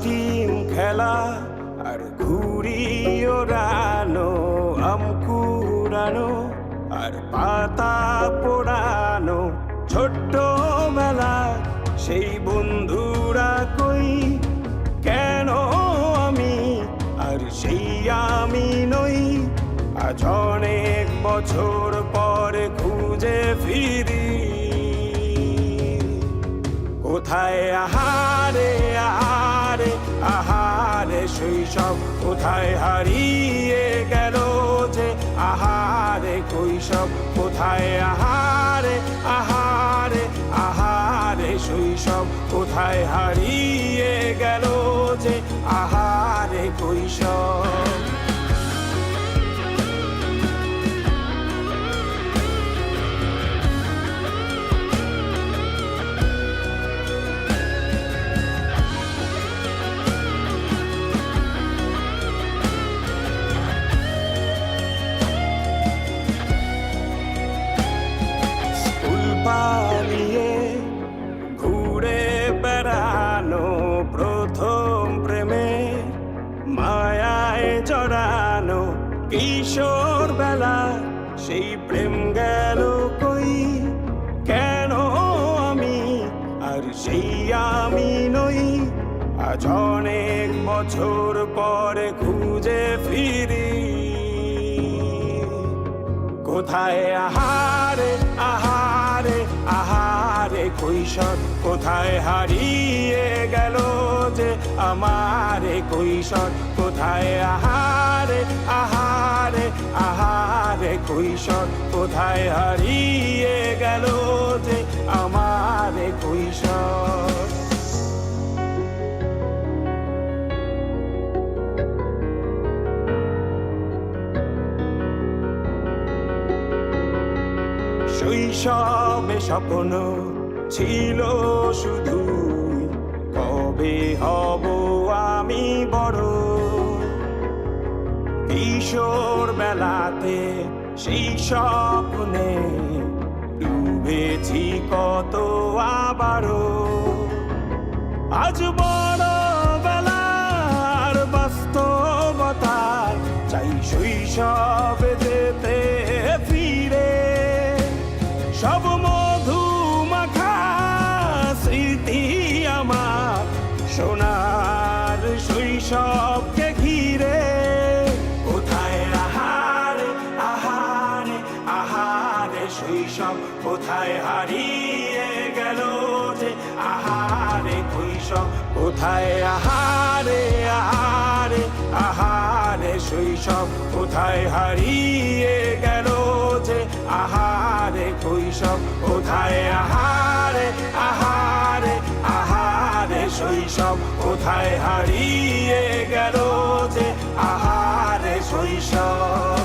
Team খেলা আর ঘুড়ি ওড়ানো, আম কুড়ানো আর পাতা পোড়ানো, ছোট্টবেলা সেই বন্ধুরা কই, কেন আমি আর সেই আমি নই। আজ অনেক বছর পরে খুঁজে ফিরি, কোথায় আহারে আহারে আহারে শৈশব, কোথায় হারিয়ে গেল যে আহারে কৈশব, কোথায় আহারে আহারে আহারে শৈশব, কোথায় হারিয়ে গেল যে আহারে কৈশব। পালিয়ে ঘুরে বেড়ানো, প্রথম প্রেমে মায়ায় জড়ানো, কিশোর বেলা সেই প্রেম গেল কই, কেন আমি আর সেই আমি নই। আজ অনেক বছর পরে খুঁজে ফিরি, কোথায় আহারে আহারে আহারে কৈশোর, কোথায় হারিয়ে গেল যে আমারে কৈশোর, কোথায় আহারে আহারে আহারে কৈশোর, কোথায় হারিয়ে গেল যে আমারে কৈশোর। শৈশবে স্বপ্ন ছিল শুধু, কবে হব আমি বড়। কিশোর বেলাতে সেই স্বপ্নে ডুবেছি কত আবারও, আজ বড় বেলার বাস্তবতার চাই শৈশবে যেতে ফিরে। সব মধু মাখা স্মৃতি আমার সোনার শৈশবকে ঘিরে, কোথায় আহারে আহারে আহারে শৈশব, কোথায় হারিয়ে গেল যে আহারে কৈশোর, কোথায় আহারে আহারে আহারে শৈশব, কোথায় হারিয়ে গেল যে আহারে কৈশোর, কোথায় আহারে আহারে আহারে শৈশব, কোথায় হারিয়ে গেল যে আহারে শৈশব।